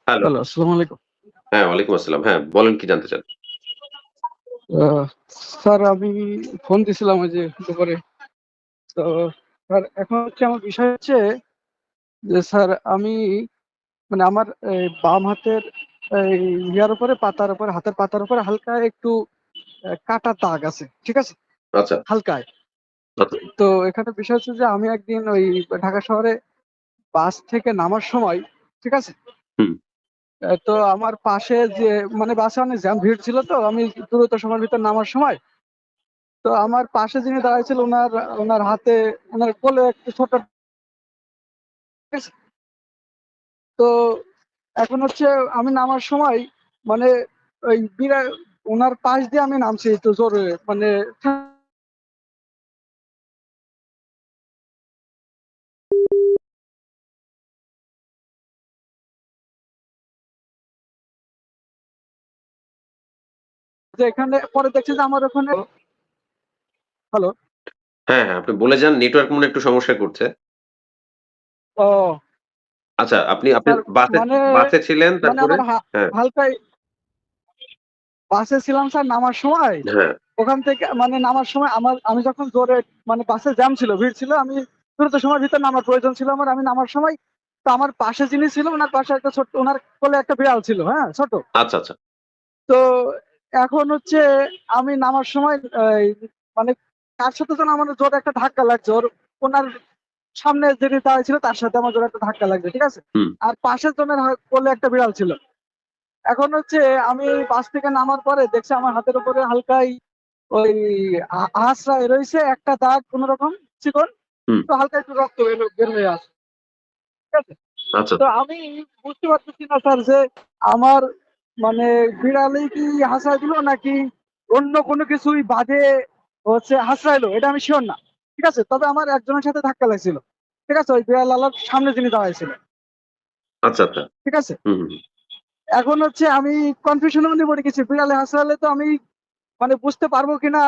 Hello. Hello, আসসালামু আলাইকুম। হ্যাঁ, ওয়ালাইকুম আসসালাম। হ্যাঁ, বলেন কি জানতে চান? আ স্যার আমি ফোন দিছিলাম ওই যে দুপুরে। তো স্যার এখন হচ্ছে আমার বিষয় হচ্ছে যে স্যার আমি মানে আমার বাম হাতের এই ইয়ার উপরে পাতার উপরে হাতের পাতার উপরে হালকা একটু কাটা দাগ আছে। ঠিক আছে? আচ্ছা, হালকায়। আচ্ছা। তো এখানে বিষয় হচ্ছে যে আমি একদিন ওই ঢাকা শহরে বাস থেকে নামার সময়, ঠিক আছে? হুম, তো আমার পাশে যে মানে বাসে অনেক জ্যাম ভিড় ছিল, তো আমি দ্রুত সময়ের ভিতর নামার সময় তো আমার পাশে যিনি দাঁড়ায় ছিল উনার হাতে উনার কোলে একটা ছোট, ঠিক আছে? তো এখন হচ্ছে আমি নামার সময় মানে ওই উনার পাশ দিয়ে আমি নামছি একটু জোরে মানে যে এখানে পরে দেখছি যে আমার ওখানে হ্যালো? হ্যাঁ, হ্যাঁ, আপনি বলে যান নেটওয়ার্ক মনে হয় একটু সমস্যা করছে। ও আচ্ছা, আপনি আপনি স্যার বাসে মানে বাসে ছিলেন মানে তারপরে? আমার হ্যাঁ, হালকাই বাসে ছিলাম স্যার নামার সময় হ্যাঁ, ওখান থেকে মানে নামার সময় আমি যখন জোরে মানে বাসে জ্যাম ছিল, ভিড় ছিল। আমি দ্রুত সময়ের ভিতর নামার প্রয়োজন ছিল আমার। আমি নামার সময় তো আমার পাশে যিনি ছিল উনার পাশে একটা ছোট্ট উনার কোলে একটা বিড়াল ছিল, হ্যাঁ? ছোট। আচ্ছা, আচ্ছা, তো এখন হচ্ছে আমি নামার সময় মানে তার সাথে যেন আমার জোরে একটা ধাক্কা লাগছে। উনার সামনে যিনি দাঁড়ায় ছিল তার সাথে আমার জোরে একটা ধাক্কা লাগছে, ঠিক আছে? হুম, আর পাশের জনের কোলে একটা বিড়াল ছিল। এখন হচ্ছে আমি বাস থেকে নামার পরে দেখছি আমার হাতের উপরে হালকাই ওই আঁচড়ায় রইছে একটা দাগ কোনরকম চিকন। হুম, তো হালকা একটু রক্ত বের হয়ে আসে। ঠিক আছে? আচ্ছা, তো আমি বুঝতে পারতেছি না স্যার যে আমার মানে বিড়ালেই কি হাঁচড়ায় দিল নাকি অন্য কোনো কিছুই বাদে হচ্ছে হাঁচড়াইলো, এটা আমি সিওর না। ঠিক আছে? তবে আমার একজনের সাথে ধাক্কা লাগছিল। ঠিক আছে? ওই বিড়ালওয়ালার সামনে যিনি দাঁড়ায় ছিলেন। আচ্ছা, আচ্ছা। ঠিক আছে? হুম, হুম, হুম। এখন হচ্ছে আমি কনফিউশন এর মধ্যে পড়ে গেছি। বিড়ালে হাঁচড়ালে তো আমি মানে বুঝতে পারবো কিনা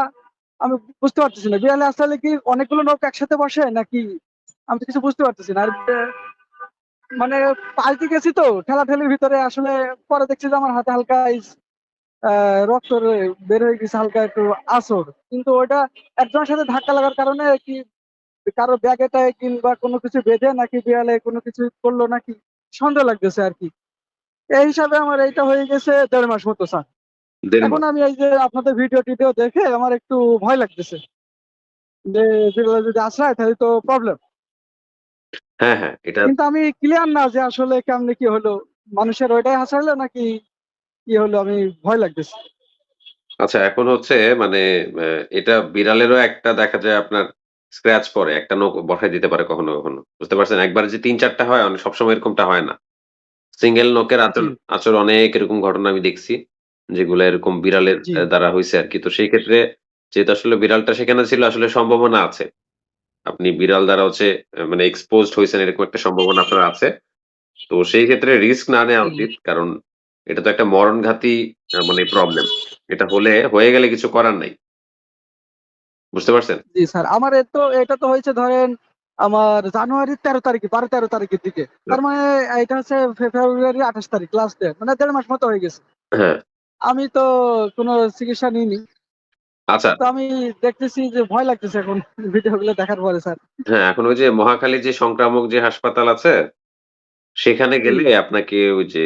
আমি বুঝতে পারতেছি না। বিড়ালে হাঁচড়ালে কি অনেকগুলো লোক একসাথে বসে নাকি আমি তো কিছু বুঝতে পারতেছি না। আর মানে পাল্টে গেছি তো ঠেলাঠেলির ভিতরে আসলে পরে দেখছি যে আমার হাতে হালকা রক্ত বের হয়ে গেছে, হালকা একটু আঁচড়। কিন্তু ওইটা একজনের সাথে ধাক্কা লাগার কারণে কি কারো ব্যাগে ট্যাগে কিংবা কোনো কিছু বেঁধে নাকি বিড়ালে কোনো কিছু করলো নাকি সন্দেহ লাগতেছে আরকি। এই হিসাবে আমার এইটা হয়ে গেছে ১.৫ মাস মতো স্যার। ১.৫ এখন মাস। আমি এই যে আপনাদের ভিডিও-টিডিও দেখে আমার একটু ভয় লাগতেছে। যে বিড়ালে যদি আছড়ায় তাহলে তো প্রবলেম। হ্যাঁ, হ্যাঁ, এটা কিন্তু আমি ক্লিয়ার না যে আসলে কেমনে কি হলো? মানুষের ওইটাই হাসাইলো নাকি কি হলো? আমি ভয় লাগতেছে। আচ্ছা এখন হচ্ছে মানে অ্যা এটা বিড়ালেরও একটা দেখা যায় আপনার স্ক্র্যাচ পড়ে। একটা নখ বসায় দিতে পারে কখনো, কখনো। বুঝতে পারছেন? একবারে যে ৩-৪ টা হয় সবসময় এরকমটা হয় না। সিঙ্গেল নখের জি, আঁচড় অনেক এরকম ঘটনা আমি দেখছি। যেগুলা এরকম বিড়ালের জি, দ্বারা হইছে আরকি। তো সেই ক্ষেত্রে যেহেতু আসলে বিড়ালটা সেখানে ছিল আসলে সম্ভাবনা আছে। আপনি বিড়াল দ্বারা হচ্ছে মানে এক্সপোজড হইছেন এরকম একটা সম্ভাবনা আপনার আছে। তো সেই ক্ষেত্রে রিস্ক না নেওয়া জি, উচিত। কারণ এটা তো একটা মরণঘাতী মানে প্রবলেম। এটা হয়ে গেলে কিছু করার নাই। বুঝতে পারছেন? জি স্যার। আমার এটা তো হয়েছে ধরেন আমার জানুয়ারির ১৩ তারিখে ১২-১৩ তারিখের দিকে। তার মানে এটা হচ্ছে ফেব্রুয়ারির ২৮ তারিখ লাস্ট ডে। মানে ১.৫ মাস মতো হয়ে গেছে। হ্যাঁ। আমি তো কোনো চিকিৎসা নিইনি। আচ্ছা, তো আমি দেখতেছি যে ভয় লাগতেছে এখন ভিডিওগুলো দেখার পরে স্যার। হ্যাঁ, এখন ওই যে মহাখালীর যে সংক্রামক যে হাসপাতাল আছে, সেখানে জি। গেলে আপনাকে ওই যে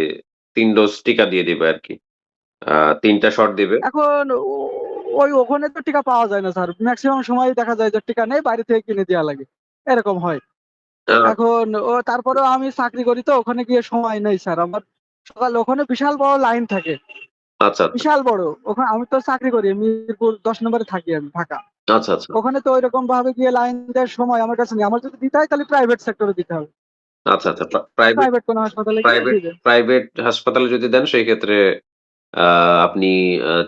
৩ ডোজ টিকা দিয়ে দিবে আরকি। ৩ টা শট দিবে। এখন ওখানে তো টিকা পাওয়া যায় না স্যার। মেক্সিমাম সময়ই দেখা যায় যে টিকা নেই, বাইরে থেকে কিনে দেয়া লাগে। এরকম হয়। আ এখন তারপরেও আমি চাকরি করি তো ওখানে গিয়ে সময় নেই স্যার আমার। সকালে ওখানে বিশাল বড় লাইন থাকে। আচ্ছা, আচ্ছা। বিশাল বড়। ওখানে আমি তো চাকরি করি। মিরপুর ১০ নম্বরে থাকি আমি ঢাকা। আচ্ছা, আচ্ছা। ওখানে তো ঐরকম ভাবে গিয়ে লাইন দেওয়ার সময় আমার কাছে নেই। আমার যদি দিতে হয় তাহলে প্রাইভেট সেক্টরে দিতে হবে। আচ্ছা, আচ্ছা। প্রাইভেট প্রাইভেট কোনো হাসপাতালে গিয়ে প্রাইভেট দিবে। প্রাইভেট হাসপাতালে যদি দেন সেই ক্ষেত্রে আ আপনি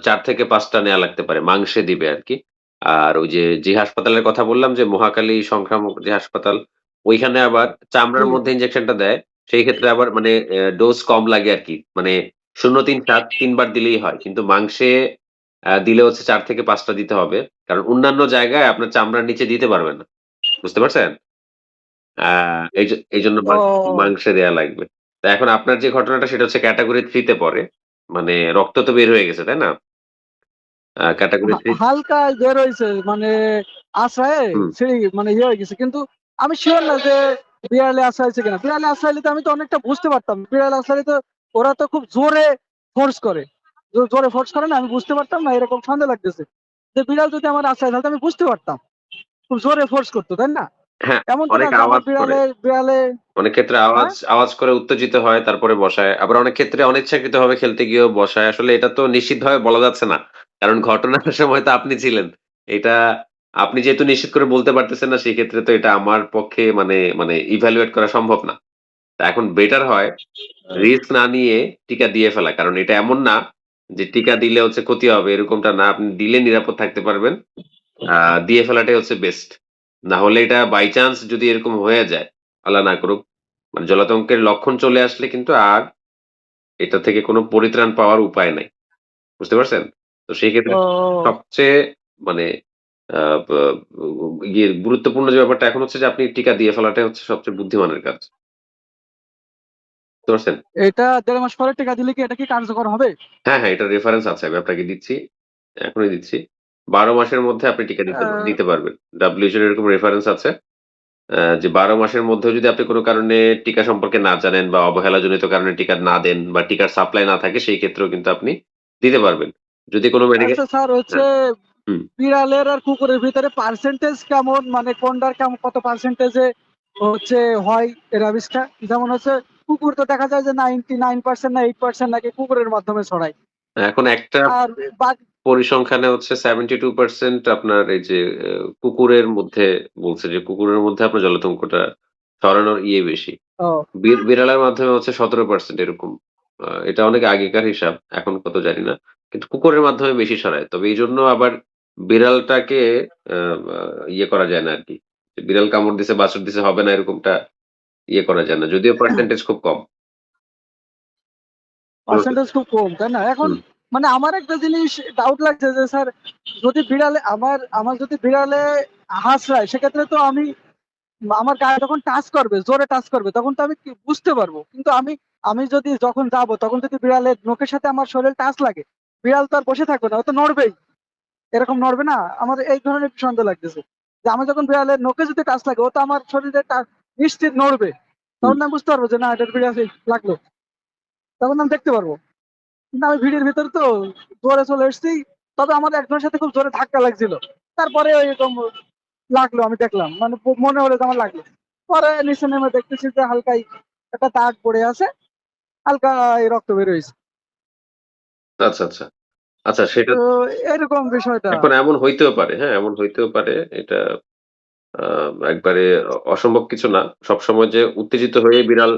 ৪ থেকে ৫ টা নেয়া লাগতে পারে। মাংসে দিবে আরকি। আর ওই যে হাসপাতালের কথা বললাম যে মহাখালী সংক্রামক যে হাসপাতাল, ওইখানে আবার জি, চামড়ার মধ্যে ইনজেকশনটা দেয়। সেই ক্ষেত্রে আবার মানে ডোজ কম লাগে আরকি। মানে ০৩-৭ ৩ বার দিলেই হয়। কিন্তু মাংসে দিলে হচ্ছে ৪ থেকে ৫ টা দিতে হবে। কারণ অন্যান্য জায়গায় আপনার চামড়ার নিচে দিতে পারবে না। বুঝতে পারছেন? আ এইজন্য ও মাংসে দেয়া লাগবে। তা এখন আপনার যে ঘটনাটা সেটা হচ্ছে ক্যাটেগরি 3 তে পড়ে। মানে রক্ত তো বের হয়ে গেছে, তাই না? ক্যাটেগরি 3 হালকা বের হইছে মানে আশ্রয়ে হুম। সিঁড়ি মানে ইয়ে হয়ে গেছে। কিন্তু আমি সিউর না যে বিড়ালে আশ্রয় কিনা। বিড়ালে আশ্রয় তো আমি তো অনেকটা বুঝতে পারতাম। বিড়ালে আশ্রয় তো ওরা তো খুব জোরে ফোর্স করে। জোরে ফোর্স করে না আমি বুঝতে পারতাম না এরকম সন্দেহ লাগতেছে। যে বিড়াল যদি আমার আশ্রয় তাহলে তো আমি বুঝতে পারতাম। খুব জোরে ফোর্স করতো, তাই না? হ্যাঁ, এমন তো না অনেক যে আমার আওয়াজ করে। বিড়ালে অনেক ক্ষেত্রে হ্যাঁ? আওয়াজ করে উত্তেজিত হয়, তারপরে বসায়। আবার অনেক ক্ষেত্রে অনিচ্ছাকৃতভাবে খেলতে গিয়েও বসায়। আসলে এটা তো নিশ্চিতভাবে বলা যাচ্ছে না। কারণ ঘটনার সময় তো আপনি ছিলেন। এটা আপনি যেহেতু নিশ্চিত করে বলতে পারতেছেন না, সেক্ষেত্রে তো এটা আমার পক্ষে মানে ইভ্যালুয়েট করা সম্ভব না। তা এখন বেটার হয় রিস্ক না নিয়ে টিকা দিয়ে ফেলা। কারণ এটা এমন না যে টিকা দিলে হচ্ছে ক্ষতি হবে, এরকমটা না। আপনি দিলে নিরাপদ থাকতে পারবেন। আ দিয়ে ফেলাটাই হচ্ছে বেস্ট। না হলে এটা বাই চান্স যদি এরকম হয়ে যায়, আল্লাহ না করুক, মানে জলাতঙ্কের লক্ষণ চলে আসলে কিন্তু আর এটা থেকে কোন পরিত্রাণ পাওয়ার উপায় নাই। বুঝতে পারছেন? তো সেই ক্ষেত্রে ও সবচেয়ে মানে আ ব গুরুত্বপূর্ণ যে ব্যাপারটা এখন হচ্ছে যে আপনি টিকা দিয়ে ফেলাটাই হচ্ছে সবচেয়ে বুদ্ধিমানের কাজ। বুঝতে পারছেন? এটা ১.৫ মাস পরে টিকা দিলে কি এটা কি কার্যকর হবে? হ্যাঁ, এটার রেফারেন্স আছে। আমি আপনাকে দিচ্ছি। এখনই দিচ্ছি। ১২ মাসের মধ্যে আপনি টিকা আ দিতে পারবেন। WHO এর এরকম রেফারেন্স আছে। যে ১২ মাসের মধ্যেও যদি আপনি কোন কারণে টিকা সম্পর্কে না জানেন বা অবহেলাজনিত কারণে টিকা না দেন বা টিকার সাপ্লাই না থাকে সেই ক্ষেত্রেও কিন্তু আপনি দিতে পারবেন। যদি কোন আচ্ছা স্যার হচ্ছে হ্যাঁ, হুম। বিড়ালের আর কুকুরের ভিতরে পার্সেন্টেজ কেমন? মানে কোনটার কত পার্সেন্টেজে হচ্ছে হয় এ রাবিসটা? যেমন হচ্ছে কুকুর তো দেখা যায় যে 99% না 8% নাকি কুকুরের মাধ্যমে ছড়ায়। এখন একটা আর বাক পরিসংখ্যানে হচ্ছে 72% আপনার এই যে কুকুরের মধ্যে বলছে যে কুকুরের মধ্যে আপনার জলাতঙ্কটা ছড়ানোর বেশি। ও বিড়ালের মাধ্যমে হচ্ছে 17% এরকম। এটা অনেক আগেকার হিসাব। এখন কত জানি না। কিন্তু কুকুরের মাধ্যমে বেশি ছড়ায়। তবে এইজন্য আবার বিড়ালটাকে আ আ করা যায় না আরকি। যে বিড়াল কামড় দিছে, বাছুর দিছে হবে না এরকমটা করা যায় না। যদিও পার্সেন্টেজ খুব কম। পার্সেন্টেজ খুব কম, তাই না? এখন হুম। মানে আমার একটা জিনিস ডাউট লাগছে যে স্যার যদি বিড়ালে আমার যদি বিড়ালে হাঁচড়ায় সেক্ষেত্রে তো আমি আমার গায়ে যখন টাচ করবে, জোরে টাচ করবে তখন তো আমি কি বুঝতে পারবো। কিন্তু আমি আমি যদি যখন যাবো তখন যদি বিড়ালের নখের সাথে আমার শরীরে টাচ লাগে, বিড়াল তো আর বসে থাকবে না। ও তো নড়বেই। এরকম নড়বে না? আমার এই ধরনের একটু সন্দেহ লাগতেছে। যে আমার যখন বিড়ালের নখে যদি টাচ লাগে ও তো আমার শরীরে নিশ্চিত নড়বে। হুম। তখন আমি বুঝতে পারবো যে না এটা বিড়ালে লাগলো। তখন আমি দেখতে পারবো। কিন্তু আমি ভিড়ের ভিতরে তো জোরে চলে এসেছি। তবে আমার একজনের সাথে খুব জোরে ধাক্কা লাগছিল। তারপরে ওইরকম লাগলো আমি দেখলাম। মানে মনে হলো যে আমার লাগলো। পরে নিচে নেমে দেখতেছি যে হালকাই একটা দাগ পড়ে আছে। হালকা রক্ত বের হইছে। আচ্ছা, আচ্ছা। আচ্ছা সেটা তো এরকম বিষয়টা। এখন এমন হইতেও পারে, হ্যাঁ? এমন হইতেও পারে। এটা আ একবারে অসম্ভব কিছু না। সবসময় যে উত্তেজিত হয়ে বিড়াল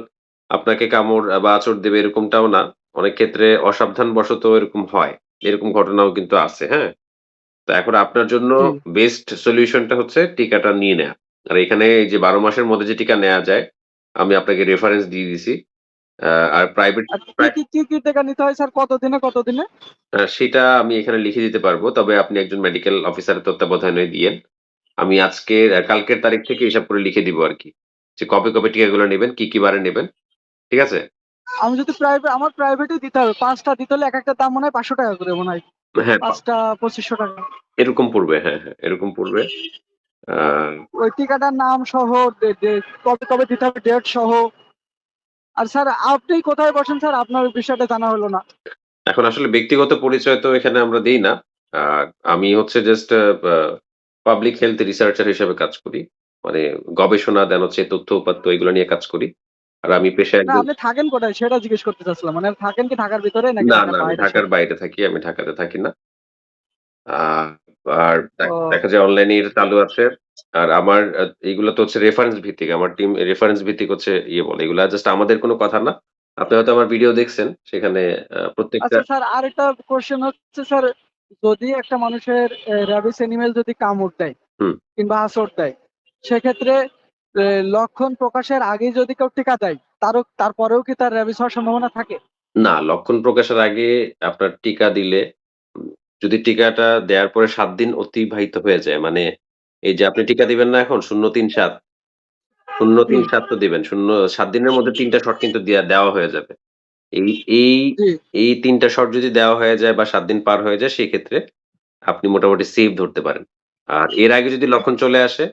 আপনাকে কামড় বা আঁচড় দেবে এরকমটাও না। অনেক ক্ষেত্রে অসাবধানবশত এরকম হয়। এরকম ঘটনাও কিন্তু আছে, হ্যাঁ? তো এখন আপনার জন্য জি। বেস্ট সলিউশন টা হচ্ছে টিকাটা নিয়ে নেয়া। আর এখানে এই যে ১২ মাসের মধ্যে যে টিকা নেয়া যায়, আমি আপনাকে রেফারেন্স দিয়ে দিছি। আ আর প্রাইভেট আর প্রাই কি টিকা নিতে হয় স্যার কতদিনে, কতদিনে? সেটা আমি এখানে লিখে দিতে পারবো। তবে আপনি একজন মেডিকেল অফিসারের তত্ত্বাবধানে দিয়েন। আমি আজকের কালকের তারিখ থেকে হিসাব করে লিখে দিব আরকি। যে কবে টিকাগুলো নিবেন, কি বারে নিবেন। ঠিক আছে? আমি যদি আমার প্রাইভেটেই দিতে হবে। ৫ টা দিতে হলে একেকটার দাম মনে হয় ৳৫০০ করে মনে হয়। হ্যাঁ, ৫ টা ৳২৫০০। এরকম পড়বে। হ্যাঁ, এরকম পড়বে। আ ওই টিকাটার নাম সহ কবে দিতে হবে ডেট সহ। আর স্যার আপনি কোথায় বসেন স্যার? আপনার বিষয়টা জানা হলো না। এখন আসলে ব্যক্তিগত পরিচয় তো এখানে আমরা দেই না। আর আমি হচ্ছে জাস্ট আ পাবলিক হেলথ রিসার্চার হিসেবে কাজ করি। মানে গবেষণা দেন হচ্ছে তথ্য উপাত্ত এগুলো নিয়ে কাজ করি। আর আমি পেশায় না একজন আপনি থাকেন কোথায় সেটা জিজ্ঞেস করতে চাচ্ছিলাম। মানে থাকেন কি ঢাকার ভিতরে নাকি না, ঢাকার আমি বাইরে ঢাকার সেটা? বাইরে থাকি। আমি ঢাকাতে থাকি না। আ আর ও দেখা যায় অনলাইনে এটা চালু আছে। আর আমার এগুলো তো হচ্ছে রেফারেন্স ভিত্তিক। আমার টিম রেফারেন্স ভিত্তিক হচ্ছে বলে। এগুলা জাস্ট আমাদের কোনো কথা না। আপনি হয়তো আমার ভিডিও দেখছেন। সেখানে প্রত্যেকটা আচ্ছা স্যার আরেকটা কোয়েশ্চেন হচ্ছে স্যার যদি একটা মানুষের rabies animal যদি কামড় দেয় হুম, কিংবা আঁচড় দেয়, সেক্ষেত্রে এ লক্ষণ প্রকাশের আগেই যদি কেউ টিকা দেয়, তারপরেও কি তার rabies হওয়ার সম্ভাবনা থাকে? না লক্ষণ প্রকাশের আগে আপনার টিকা দিলে উম যদি টিকাটা দেওয়ার পরে ৭ দিন অতিবাহিত হয়ে যায়, মানে এই যে আপনি টিকা দিবেন না এখন ০৩৭ ০, ৩, ৭ তো দিবেন। ৭ দিনের মধ্যে ৩ টা শট কিন্তু দেওয়া হয়ে যাবে। এই এই জি। এই ৩ টা শট যদি দেওয়া হয়ে যায় বা ৭ দিন পার হয়ে যায় সেক্ষেত্রে আপনি মোটামুটি সেফ ধরতে পারেন। আর এর আগে যদি লক্ষণ চলে আসে,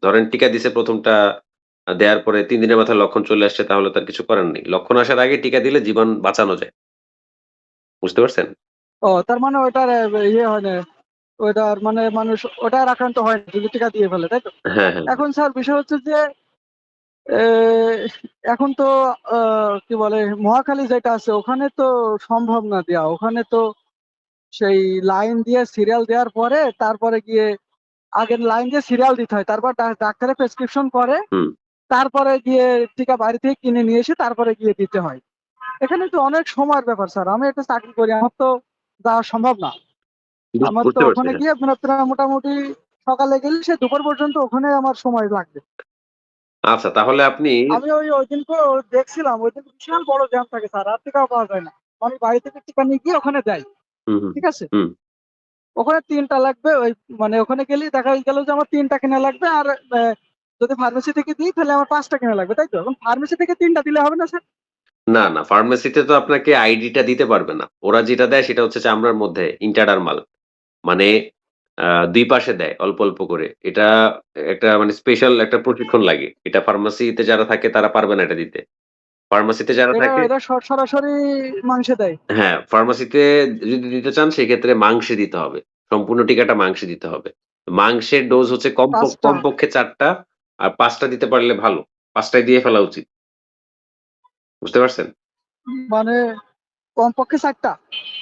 ধরেন টিকা দিছে ১ম টা দেয়ার পরে ৩ দিনের মাথায় লক্ষণ চলে আসছে তাহলে তো আর কিছু করার নেই। লক্ষণ আসার আগে টিকা দিলে জীবন বাঁচানো যায়। বুঝতে পারছেন? ও তার মানে ওটার ইয়ে হয় না, ওটার মানে মানুষ ওটার আক্রান্ত হয় না যদি টিকা দিয়ে ফেলে, তাই তো? হ্যাঁ, হ্যাঁ। এখন স্যার বিষয় হচ্ছে যে এ এখন তো কি বলে মহাখালী যেটা আছে ওখানে তো সম্ভব না দেয়া। ওখানে তো সেই লাইন দিয়ে সিরিয়াল দেওয়ার পরে তারপরে গিয়ে আগের লাইন দিয়ে সিরিয়াল দিতে হয়। তারপর ডাক্তারের প্রেসক্রিপশন করে হুম। তারপরে গিয়ে টিকা বাড়ি থেকে কিনে নিয়ে এসে তারপরে গিয়ে দিতে হয়। এখানে তো অনেক সময়ের ব্যাপার স্যার। আমি একটা চাকরি করি। আমার তো যাওয়া সম্ভব না। আমার তো বুঝতে পারছি, ওখানে হ্যাঁ। গিয়ে প্রায় মোটামুটি সকালে গেলে সে দুপুর পর্যন্ত ওখানে আমার সময় লাগবে। আচ্ছা তাহলে আপনি আমি ওইদিনকে দেখছিলাম, ওইদিন বিশাল বড় জ্যাম থাকে স্যার। আর টিকাও পাওয়া যায় না। আমি বাড়ি থেকে টিকা নিয়ে গিয়ে ওখানে দেয়। হুম, হুম, ঠিক আছে? হুম। ওখানে ৩ টা লাগবে। ওই মানে ওখানে গেলেই দেখা গেল যে আমার ৩ টা কেনা লাগবে। আর যদি ফার্মেসি থেকে দিই তাহলে আমার ৫ টা কেনা লাগবে। তাই তো? এখন ফার্মেসি থেকে ৩ টা দিলে হবে না স্যার? না, ফার্মেসিতে তো আপনাকে আইডিটা দিতে পারবে না। ওরা যেটা দেয় সেটা হচ্ছে চামড়ার মধ্যে ইন্টারডার্মাল। মানে ২ পাশে দেয় অল্প, অল্প করে। এটা একটা মানে স্পেশাল একটা প্রশিক্ষণ লাগে। এটা ফার্মেসিতে যারা থাকে তারা পারবে না এটা দিতে। ফার্মেসিতে যারা এটা থাকে এটা সরাসরি মাংসে দেয়। হ্যাঁ, ফার্মেসিতে যদি দিতে চান সেক্ষেত্রে মাংসে দিতে হবে। সম্পূর্ণ টিকাটা মাংসে দিতে হবে। মাংসের ডোজ হচ্ছে ৫ টা। কমপক্ষে ৪ টা আর ৫ টা দিতে পারলে ভালো। ৫ টাই দিয়ে ফেলা উচিত। বুঝতে পারছেন? মানে কমপক্ষে ৪ টা।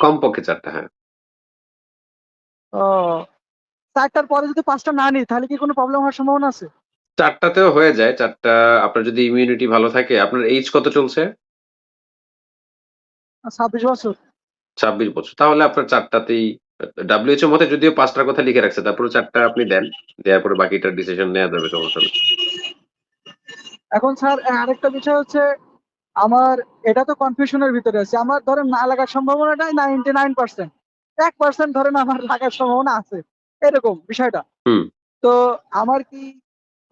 কমপক্ষে ৪ টা হ্যাঁ। ও ৪ টার পরে যদি ৫ টা না নিই তাহলে কি কোনো প্রবলেম হওয়ার সম্ভাবনা আছে? ৪ টাতেও হয়ে যায়। ৪ টা আপনার যদি ইমিউনিটি ভালো থাকে আপনার এইজ কত চলছে? ২৬ বছর। ২৬ বছর। তাহলে আপনার ৪ টাতেই WHO মতে যদিও ৫ টার কথা লিখে রাখছে। তারপরেও ৪ টা আপনি দেন। দেওয়ার পরে বাকিটার ডিসিশন নেয়া যাবে সমস্যা নেই। এখন স্যার আরেকটা বিষয় হচ্ছে আমার এটা তো কনফিউশন এর ভিতরে আছে। আমার ধরেন না লাগার সম্ভাবনাটাই 99%। 1% ধরেন আমার লাগার সম্ভাবনা আছে। এরকম বিষয়টা। হুম। তো আমার কি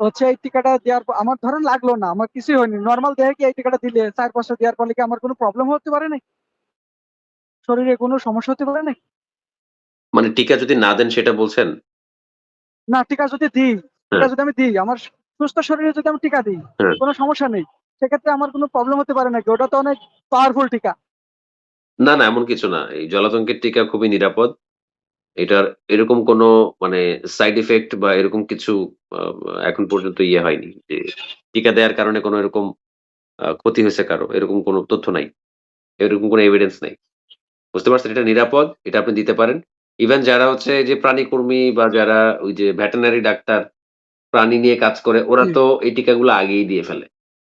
হচ্ছে এই টিকাটা দেওয়ার পর আমার ধরেন লাগলো না। আমার কিছুই হয়নি। নরমাল দেহে কি এই টিকাটা দিলে ৪ বছর দেওয়ার ফলে কি আমার কোনো প্রবলেম হতে পারে নাকি? শরীরে কোনো সমস্যা হতে পারে নাকি? মানে টিকা যদি না দেন সেটা বলছেন? না টিকা যদি দিই, টিকা হ্যাঁ, যদি আমি দিই, আমার সুস্থ শরীরে যদি আমি টিকা দিই, হ্যাঁ। কোনো সমস্যা নেই। সেক্ষেত্রে আমার কোনো প্রবলেম হতে পারে নাকি? ওটা তো অনেক পাওয়ারফুল টিকা। না, এমন কিছু না। এই জলাতঙ্কের টিকা খুবই নিরাপদ। এটার এরকম কোনো মানে সাইড ইফেক্ট বা এরকম কিছু আ এখন পর্যন্ত ইয়ে হয়নি যে টিকা দেওয়ার কারণে কোনো এরকম ক্ষতি হইছে কারো। এরকম কোনো তথ্য নাই। এরকম কোনো এভিডেন্স নাই। বুঝতে পারছেন? এটা নিরাপদ। এটা আপনি দিতে পারেন। ইভেন যারা হচ্ছে এই যে প্রাণীকর্মী বা যারা ওই যে ভেটেরিনারি ডাক্তার, প্রাণী নিয়ে কাজ করে ওরা জি। তো এই টিকাগুলো আগেই দিয়ে ফেলে।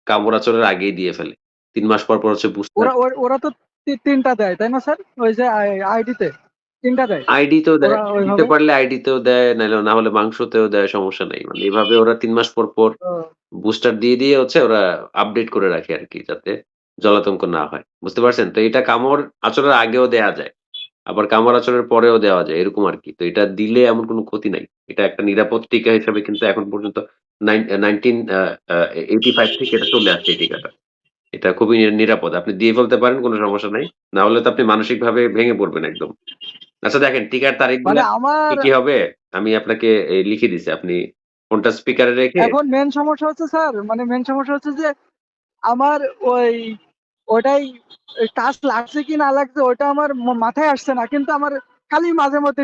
কামড়াচড়ের আগেই দিয়ে ফেলে। ৩ মাস পর হচ্ছে বুস্টার ওরা তো ৩ টা দেয়, তাই না স্যার? ওই যে আইডিতে ৩ টা দেয়। আইডি তেও দেয়। ওরা দিতে ওইভাবে পারলে আইডি তেও দেয়, নাইলে না হলে মাংসতেও দেয়, সমস্যা নাই। মানে এভাবে ওরা ৩ মাস পর ও বুস্টার দিয়ে হচ্ছে ওরা আপডেট করে রাখে আরকি যাতে জলাতঙ্ক না হয়। বুঝতে পারছেন? তো এটা কামড় আঁচড়ের আগেও দেয়া যায়। আবার কামড় আঁচড়ের পরেও দেওয়া যায় এরকম আরকি। তো এটা দিলে এমন কোনো ক্ষতি নাই। এটা একটা নিরাপদ টিকা হিসেবে কিন্তু এখন পর্যন্ত 19 85 থেকে এটা চলে আসছে এই টিকাটা। এটা খুবই নিরাপদ। আপনি দিয়ে ফেলতে পারেন কোনো সমস্যা নাই। না হলে তো আপনি মানসিকভাবে ভেঙে পড়বেন একদম। আচ্ছা দেখেন টিকার মানে তারিখগুলা আমার কি হবে? আমি আপনাকে লিখে দিছি। আপনি ফোনটা স্পিকারে রেখে এখন মেইন সমস্যা হচ্ছে স্যার, মানে মেইন সমস্যা হচ্ছে যে আমার ওই ওটাই কাজ লাগছে কি না লাগছে ওইটা আমার মাথায় আসছে না। কিন্তু আমার খালি মাঝে মধ্যে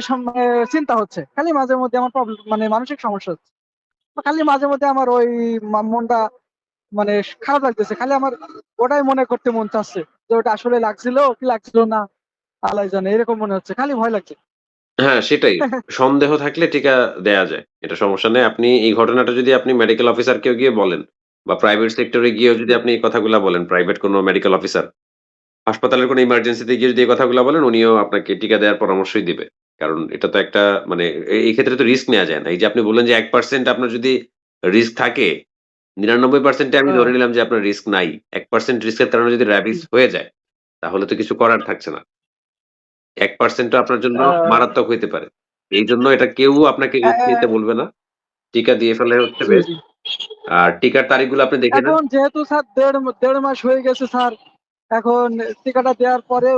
চিন্তা হচ্ছে। খালি মাঝে মধ্যে আমার প্রবলেম মানে মানসিক সমস্যা হচ্ছে। খালি মাঝে মধ্যে আমার ওই মনটা মানে খারাপ লাগতেছে। খালি আমার ওটাই মনে করতে মন চাচ্ছে যে ওটা আসলে লাগছিল কি লাগছিল না আল্লাহ জানে এরকম মনে হচ্ছে। খালি ভয় লাগছে। হ্যাঁ, সেটাই। সন্দেহ থাকলে টিকা দেয়া যায়। এটা সমস্যা নেই। আপনি এই ঘটনাটা যদি আপনি মেডিকেল অফিসারকেও গিয়ে বলেন বা প্রাইভেট সেক্টরে গিয়েও যদি আপনি এই কথাগুলা বলেন, প্রাইভেট কোনো মেডিকেল অফিসার, হাসপাতালের কোনো ইমার্জেন্সিতে গিয়ে যদি এই কথাগুলা বলেন, উনিও আপনাকে টিকা দেওয়ার পরামর্শই দিবে। কারণ এটা তো একটা মানে এই ক্ষেত্রে তো রিস্ক নেয়া যায় না। এই যে আপনি বললেন যে ১% আপনার যদি রিস্ক থাকে, ৯৯% এ আমি হ্যাঁ, ধরে নিলাম যে আপনার রিস্ক নাই। ১% রিস্কের কারণে যদি র‍্যাবিস হয়ে যায়, তাহলে তো কিছু করার থাকছে না। ১% ও আপনার জন্য আহ, মারাত্মক হইতে পারে। এইজন্য এটা কেউ আপনাকে আ রিস্ক আ নিতে বলবে না। টিকা দিয়ে ফেলাই হচ্ছে জি, বেস্ট। জি। আর টিকার তারিখগুলো আপনি দেখে নেন। এখন যেহেতু স্যার দেড় মাস হয়ে গেছে স্যার, এখন টিকাটা দেওয়ার পরে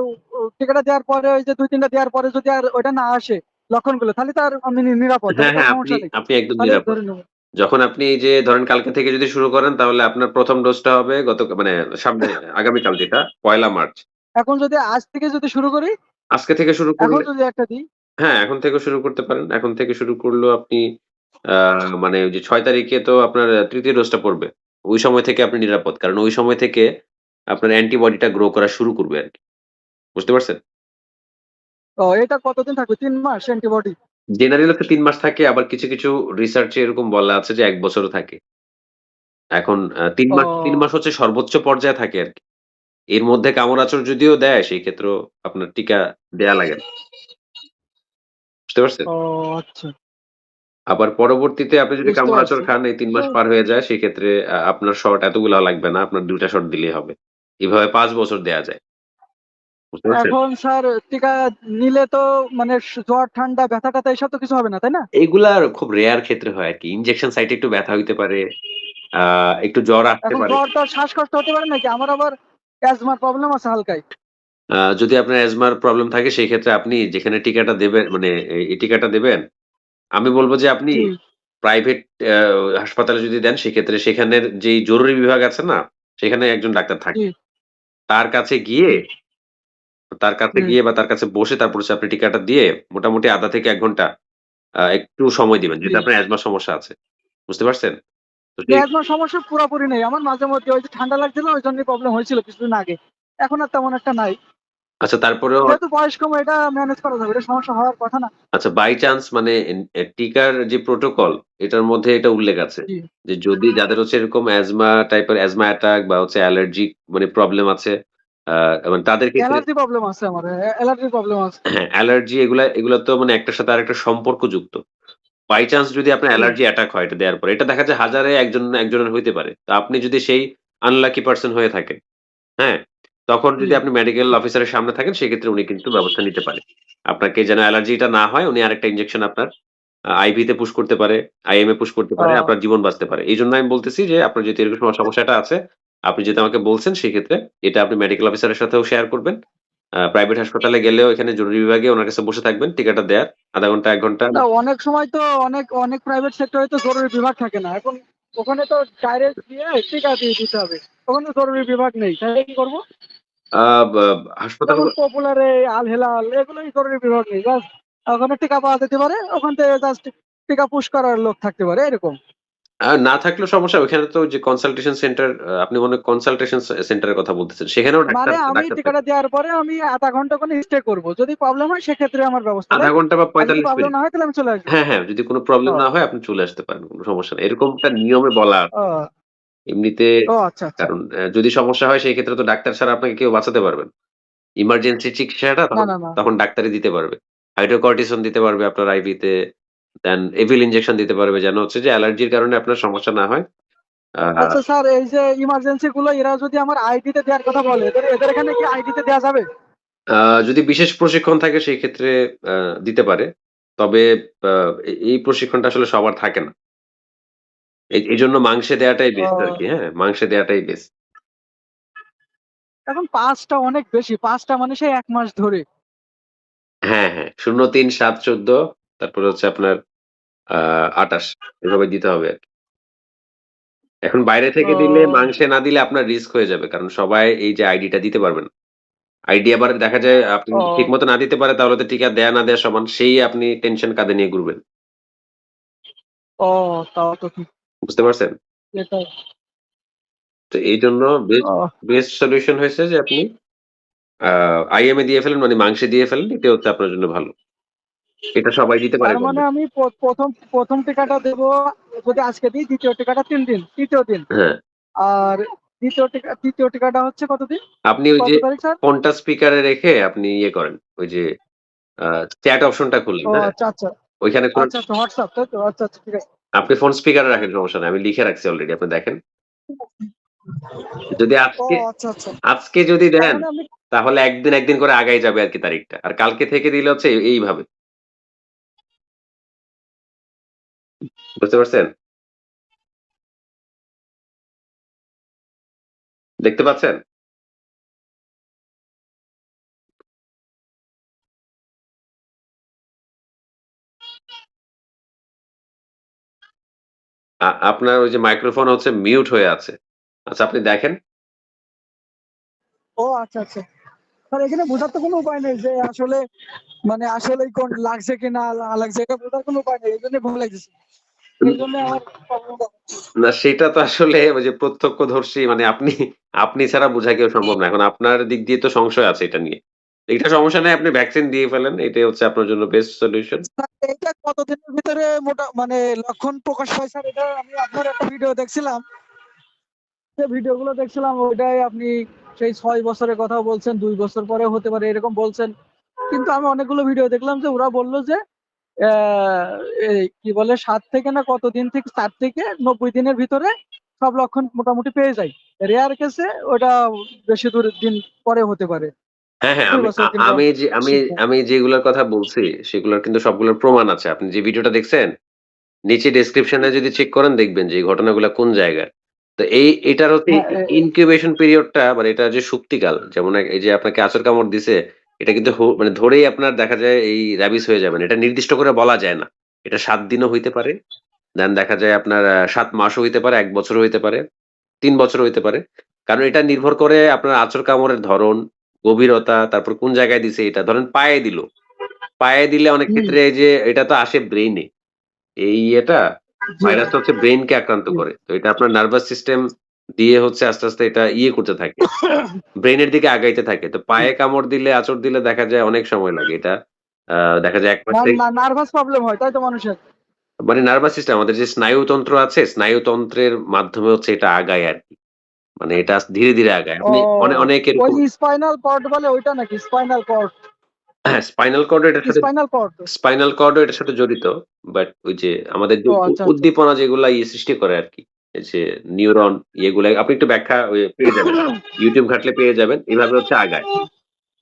ওই যে ২-৩ টা দেওয়ার পরে যদি আর ওইটা না আসে লক্ষণগুলো, তাহলে তো আর আমি নিরাপদ, তাহলে হ্যাঁ, তো আর হ্যাঁ, আপনি সমস্যা নেই। আপনি একদম তাহলে নিরাপদ। ধরে নেব। যখন আপনি এই যে ধরেন কালকে থেকে যদি শুরু করেন তাহলে আপনার ১ম ডোজটা হবে মানে সামনে আগামীকাল যেটা ১লা মার্চ। এখন যদি আজ থেকে যদি শুরু করি, আজকে থেকে শুরু এখন করলে যদি একটা দিই, হ্যাঁ, এখন থেকে শুরু করতে পারেন। এখন থেকে শুরু করলেও আপনি আ মানে ওই যে ৬ তারিখে তো আপনার ৩য় ডোজটা পড়বে। ওই সময় থেকে আপনি নিরাপদ। কারণ ওই সময় থেকে আপনার অ্যান্টিবডিটা গ্রো করা শুরু করবে আরকি। বুঝতে পারছেন? এটা কতদিন থাকবে? ৩ মাস অ্যান্টিবডি? জেনারেল হচ্ছে ৩ মাস থাকে। আবার কিছু রিসার্চ এ এরকম বলা আছে যে ১ বছরও থাকে। এখন ৩ ও, মাস হচ্ছে সর্বোচ্চ পর্যায়ে থাকে আরকি। এর মধ্যে কামড়-আঁচড় যদিও দেয় সেই ক্ষেত্রেও আপনার টিকা দেয়া লাগে না। বুঝতে পারছেন? ও আচ্ছা, আবার পরবর্তীতে আপনি যদি বুঝতে পারছি। কামড়-আঁচড় খান এই ৩ তো মাস পার হয়ে যায় সেক্ষেত্রে আপনার শট এতগুলা লাগবে না। আপনার ২ টা শট দিলেই হবে। এভাবে ৫ বছর দেয়া যায়। বুঝতে পারছেন? এখন স্যার টিকা নিলে তো মানে জ্বর, ঠান্ডা, ব্যথা-ট্যাথা এসব তো কিছু হবে না, তাই না? এগুলা খুব রেয়ার ক্ষেত্রে হয় আরকি। ইনজেকশন সাইটে একটু ব্যথা হইতে পারে, আ একটু জ্বর আসতে এখন পারে। জ্বর-টর, শ্বাসকষ্ট হতে পারে নাকি? আমার আবার অ্যাজমার প্রবলেম আছে হালকাই। যদি আপনার অ্যাজমার প্রবলেম থাকে সেই ক্ষেত্রে আপনি যেখানে টিকাটা দেবেন মানে এই টিকাটা দেবেন, আমি বলব যে আপনি জি, প্রাইভেট অ্যা হাসপাতালে যদি দেন সেক্ষেত্রে সেখানের যেই জরুরি বিভাগ আছে না? সেখানে একজন ডাক্তার জি, থাকে। তার কাছে গিয়ে জি, তার কাছে জি, গিয়ে বা তার কাছে বসে তারপর হচ্ছে আপনি টিকাটা দিয়ে মোটামুটি ০.৫ থেকে ১ ঘন্টা একটু সময় দিবেন। জি। যেহেতু আপনার অ্যাজমার সমস্যা আছে। বুঝতে পারছেন? তো যে অ্যাজমার সমস্যা পুরাপুরি নেই। আমার মাঝে মধ্যে ওই যে ঠান্ডা লাগছিল ওইজন্যই প্রবলেম হয়েছিল কিছুদিন আগে। এখন আর তেমন একটা নাই। আচ্ছা তারপরেও যেহেতু বয়স কম, এটা ম্যানেজ করা যাবে। এটা সমস্যা হওয়ার কথা না। আচ্ছা বাই চান্স মানে টিকার যে প্রোটোকল এটার মধ্যে এটা উল্লেখ আছে। জি। যে যদি যাদের হচ্ছে এরকম অ্যাজমা টাইপের অ্যাজমা অ্যাটাক বা হচ্ছে অ্যালার্জিক মানে প্রবলেম আছে আ মানে তাদের ক্ষেত্রে অ্যালার্জি প্রবলেম আছে আমার। অ্যালার্জির প্রবলেম আছে। হ্যাঁ, অ্যালার্জি এগুলা তো মানে একটার সাথে আরেকটা সম্পর্কযুক্ত। বাই চান্স যদি আপনার জি, অ্যালার্জি অ্যাটাক হয় এটা দেওয়ার পরে, এটা দেখা যায় হাজারে একজনের হইতে পারে। তো আপনি যদি সেই আনলাকি পারসন হয়ে থাকেন, হ্যাঁ? তখন জি, যদি আপনি মেডিকেল অফিসারের সামনে থাকেন সেক্ষেত্রে উনি কিন্তু ব্যবস্থা নিতে পারে। আপনাকে যেন অ্যালার্জিটা না হয় উনি আরেকটা ইনজেকশন আপনার আইভি তে পুশ করতে পারে, আইএম এ পুশ করতে পারে, ও, আপনার জীবন বাঁচতে পারে। এইজন্য আমি বলতেছি যে আপনার যেহেতু এরকম সমস্যাটা আছে, আপনি যেহেতু আমাকে বলছেন সেক্ষেত্রে এটা আপনি মেডিকেল অফিসারের সাথেও শেয়ার করবেন। প্রাইভেট হাসপাতালে গেলেও এখানে জরুরি বিভাগে উনার কাছে বসে থাকবেন টিকাটা দেয়ার ০.৫ ঘন্টা ১ ঘন্টা না, অনেক সময় তো অনেক প্রাইভেট সেক্টরে তো জরুরি বিভাগ থাকে না। এখন ওখানে তো ডাইরেক্ট গিয়ে টিকা দিয়ে দিতে হবে। ওখানে তো জরুরি বিভাগ নেই। তাহলে কি করব? আ বা যেমন হাসপাতালগুলো পপুলারে, আল হেলাল এগুলোই জরুরি বিভাগ নেই। জাস্ট ওখানে টিকা পাওয়া যেতে পারে। ওখান থেকে জাস্ট টিকা পুশ করার লোক থাকতে পারে এরকম। না থাকলেও সমস্যা ওখানে তো যে কনসালটেশন সেন্টার আপনি মনে হয় কনসালটেশন সেন্টারের কথা বলতেছেন। সেখানেও মানে আমি ডাক্তার টিকাটা থাকে। দেওয়ার পরে আমি ০.৫ ঘন্টা ওখানে স্টে করব। যদি প্রবলেম হয় সেক্ষেত্রে আমার ব্যবস্থা, ০.৫ তাই তো? ঘন্টা বা আর যদি ৪৫ প্রবলেম মিনিট। না হয় তাহলে আমি চলে আসবো। হ্যাঁ, হ্যাঁ, যদি কোন প্রবলেম ও, না হয় আপনি চলে আসতে পারেন। কোন সমস্যা নাই। এরকমটা নিয়মে বলা আছে। ও, এমনিতে ও আচ্ছা, আচ্ছা। কারণ যদি সমস্যা হয় সেই ক্ষেত্রে তো ডাক্তার ছাড়া আপনাকে কেউ বাঁচাতে পারবে না। ইমার্জেন্সি চিকিৎসাটা না, তখন না, না। তখন ডাক্তারই দিতে পারবে। হাইড্রোকর্টিসন দিতে পারবে আপনার আইভিতে, দেন এভিল ইনজেকশন দিতে পারবে যেন হচ্ছে যে অ্যালার্জির কারণে আপনার সমস্যা না হয়। আ আচ্ছা স্যার, এই যে ইমার্জেন্সি গুলো এরা যদি আমার আইডি তে দেওয়ার কথা বলে, এদের এখানে কি আইডি তে দেওয়া যাবে? আ যদি বিশেষ প্রশিক্ষণ থাকে সেই ক্ষেত্রে আ দিতে পারে। তবে আ এই প্রশিক্ষণটা আসলে সবার থাকে না। এজন্য মাংসে দেয়াটাই বেস্ট ও, আরকি, হ্যাঁ? মাংসে দেয়াটাই বেস্ট। এখন ৫ টা অনেক বেশি। ৫ টা মানে সেই ১ মাস ধরে। হ্যাঁ, হ্যাঁ। ০, ৩, ৭, ১৪ তারপরে হচ্ছে আপনার আ ২৮ এভাবে দিতে হবে আরকি। এখন বাইরে থেকে দিলে ও, মাংসে না দিলে আপনার রিস্ক হয়ে যাবে। কারণ সবাই এই যে আইডিটা দিতে পারবে না। আইডি আবার দেখা যায় আপনি যদি ও, ঠিকমতো না দিতে পারে তাহলে তো টিকা দেয়া না দেয়া সমান। সেই আপনি টেনশন কাঁধে নিয়ে ঘুরবেন। ও, তাও তো ঠিক। বুঝতে পারছেন? সেটাই। তো এইজন্য ও, বেস্ট সলিউশন হয়েছে যে আপনি আ আইএম এ দিয়ে ফেলেন মানে মাংসে দিয়ে ফেলেন। এটাই হচ্ছে আপনার জন্য ভালো। এটা সবাই দিতে পারে তার কম মানে বেশি। আমি ১ম টিকাটা দেব যদি আজকে দিই, ২য় টিকাটা ৩ দিন, ৩য় দিন। হ্যাঁ। আর ৩য় টিকাটা হচ্ছে কতদিন? আপনি ওই কত যে তারিখ স্যার? ফোনটা স্পিকারে রেখে আপনি ইয়ে করেন। ওই যে আ চ্যাট অপশনটা খুললেন, ও হ্যাঁ? আচ্ছা, আচ্ছা। ওইখানে কোন আচ্ছা, আচ্ছা, WhatsApp তাই তো? আচ্ছা, আচ্ছা, ঠিক আছে। আপনি ফোন স্পিকারে রাখেন সমস্যা নাই। আমি লিখে রাখছি অলরেডি আপনি দেখেন। যদি ও আজকে আচ্ছা, আচ্ছা। আজকে যদি তার দেন মানে আমি তাহলে একদিন করে আগাই যাবে আরকি তারিখটা। আর কালকে থেকে দিলে হচ্ছে এইভাবে। বুঝতে পারছেন? দেখতে পাচ্ছেন? আপনার ওই যে মাইক্রোফোন হচ্ছে মিউট হয়ে আছে। আচ্ছা আপনি দেখেন। ও আচ্ছা, আচ্ছা। স্যার এখানে বোঝার তো কোনো উপায় নেই যে আসলে মানে আসলেই কোন লাগছে কিনা লাগছে এটা বোঝার কোনো উপায় নেই। এইজন্যই ভয় লাগতেছে। এইজন্য আমার প্রবলেমটা হচ্ছে। না সেটা তো আসলে ওই যে প্রত্যক্ষদর্শী মানে আপনি ছাড়া বোঝা কেউ সম্ভব না। এখন আপনার দিক দিয়ে তো সংশয় আছে এটা নিয়ে। এটা সমস্যা নাই আপনি ভ্যাকসিন দিয়ে ফেলেন। এটাই হচ্ছে আপনার জন্য বেস্ট সলিউশন। স্যার এইটা কতদিনের ভিতরে মানে লক্ষণ প্রকাশ পায় স্যার? এটা আমি আপনার একটা ভিডিও দেখছিলাম। যে ভিডিওগুলো দেখছিলাম ওইটাই আপনি সেই ৬ বছরের কথা বলছেন, ২ বছর পরে হতে পারে এরকম বলছেন। কিন্তু আমি অনেকগুলো ভিডিও দেখলাম যে ওরা বলল যে অ্যা এই কি বলে ৭ থেকে না কতদিন থেকে ৪ থেকে ৯০ দিনের ভিতরে সব লক্ষণ মোটামুটি পেয়ে যাই। রেয়ার কেসে ওটা বেশি দিন পরে হতে পারে। হ্যাঁ, হ্যাঁ। ২ আমি বছর আ কিংবা আমি যে আমি বেশি। আমি যেগুলোর কথা বলছি সেগুলোর কিন্তু সবগুলোর প্রমাণ আছে। আপনি যে ভিডিওটা দেখছেন, নিচে ডেসক্রিপশন এ যদি চেক করেন দেখবেন যে এই ঘটনাগুলা কোন জায়গার। তো এটার হচ্ছে হ্যাঁ, ইনকিউবেশন পিরিয়ডটা মানে এটা যে সুপ্তিকাল যেমন এই যে আপনাকে আঁচড় কামড় দিছে, এটা কিন্তু মানে ধরেই আপনার দেখা যায় এই র‍্যাবিস হয়ে যাবেন। এটা নির্দিষ্ট করে বলা যায় না। এটা ৭ দিনও হইতে পারে। দেন দেখা যায় আপনার ৭ মাসও হইতে পারে, ১ বছরও হইতে পারে, ৩ বছরও হইতে পারে। কারণ এটা নির্ভর করে আপনার আঁচড় কামড়ের ধরন, গভীরতা, তারপর কোন জায়গায় দিছে এটা। ধরেন পায়ে দিল। পায়ে দিলে অনেক হুম, ক্ষেত্রে এই যে এটা তো আসে ব্রেইনে। এই ইয়েটা জি, ভাইরাসটা হচ্ছে ব্রেইনকে আক্রান্ত জি। করে। তো এটা আপনার নার্ভাস সিস্টেম দিয়ে হচ্ছে আস্তে, আস্তে এটা করতে থাকে। ব্রেইনের দিকে আগাইতে থাকে। তো পায়ে কামড় দিলে, আঁচড় দিলে দেখা যায় অনেক সময় লাগে। এটা আ দেখা যায় ১ মাস থেকে নার্ভাস প্রবলেম হয় তাই তো মানুষের? মানে নার্ভাস সিস্টেম আমাদের যে স্নায়ুতন্ত্র আছে, স্নায়ুতন্ত্রের মাধ্যমে হচ্ছে এটা আগায় আরকি। মানে এটা ধীরে, ধীরে আগায়। ও আপনি অনেক ওই এরকম যে স্পাইনাল কর্ড বলে ওইটা নাকি? স্পাইনাল কর্ড, হ্যাঁ, স্পাইনাল কর্ড ও এটার সাথে স্পাইনাল কর্ড। স্পাইনাল কর্ড ও এটার সাথে জড়িত। বাট ওই যে আমাদের যে ও আচ্ছা, আচ্ছা। উদ্দীপনা যেগুলা সৃষ্টি করে আরকি। এই যে নিউরন ইয়েগুলা আপনি একটু ব্যাখ্যা পেয়ে যাবেন। YouTube ঘাঁটলে পেয়ে যাবেন। এভাবে হচ্ছে আগায়।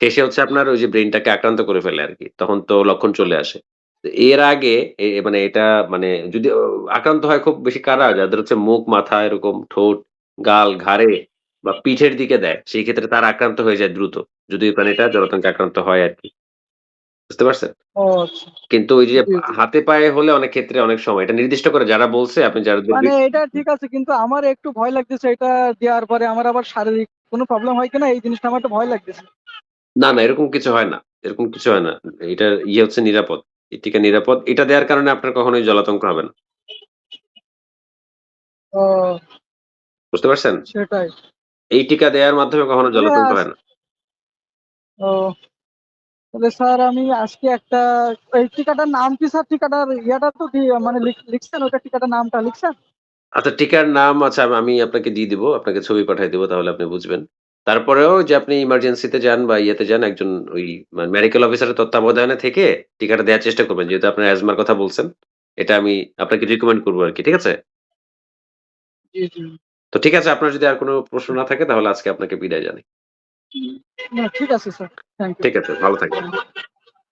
শেষে হচ্ছে আপনার ওই যে ব্রেইনটাকে আক্রান্ত করে ফেলে আরকি। তখন তো লক্ষণ চলে আসে। তো এর আগে মানে এটা মানে যদি আক্রান্ত হয় খুব বেশি কারা? যাদের হচ্ছে মুখ, মাথা এরকম ঠোঁট, গাল, ঘাড়ে বা পিঠের দিকে দেয়। সেই ক্ষেত্রে তারা আক্রান্ত হয়ে যায় দ্রুত। যদি ওই প্রাণীটা জলাতঙ্কে আক্রান্ত হয় আরকি। বুঝতে পারছেন? ও আচ্ছা। কিন্তু ওই যে জি, জি। হাতে পায়ে হলে অনেক ক্ষেত্রে অনেক সময় এটা নির্দিষ্ট করে যারা বলছে আপনি যাদের মানে এটা ঠিক আছে কিন্তু আমার একটু ভয় লাগতেছে এটা দেওয়ার পরে আমার আবার শারীরিক কোনো প্রবলেম হয় কিনা এই জিনিসটা আমার একটু ভয় লাগতেছে। না, না এরকম কিছু হয় না। এরকম কিছু হয় না। এটার হচ্ছে নিরাপদ। এই টিকা নিরাপদ। এটা দেওয়ার কারণে আপনার কখনোই জলাতঙ্ক হবে না। ও বুঝতে পারছেন? সেটাই। এই টিকা দেওয়ার মাধ্যমে কখনো তাহলে জলাতঙ্ক হয় না। ও তাহলে স্যার আমি আজকে একটা এই টিকাটার নাম কি স্যার? টিকাটার ইয়াটা তো মানে লিখছেন ওটা টিকাটার নামটা লিখছেন? আচ্ছা টিকার নাম আচ্ছা আমি আপনাকে দিয়ে দিব। আপনাকে ছবি পাঠায় দিব তাহলে আপনি বুঝবেন। তারপরেও যে আপনি ইমার্জেন্সিতে যান বা ইয়েতে যান একজন ওই মেডিকেল অফিসারের তত্ত্বাবধানে থেকে টিকাটা দেওয়ার চেষ্টা করবেন। যেহেতু আপনার অ্যাজমার কথা বলছেন। এটা আমি আপনাকে রিকমেন্ড করব আরকি। ঠিক আছে? জি, জি। তো ঠিক আছে আপনার যদি আর কোন প্রশ্ন না থাকে তাহলে আজকে আপনাকে বিদায় জানাই। না ঠিক আছে স্যার। Thank you. ঠিক আছে, ভালো থাকবেন।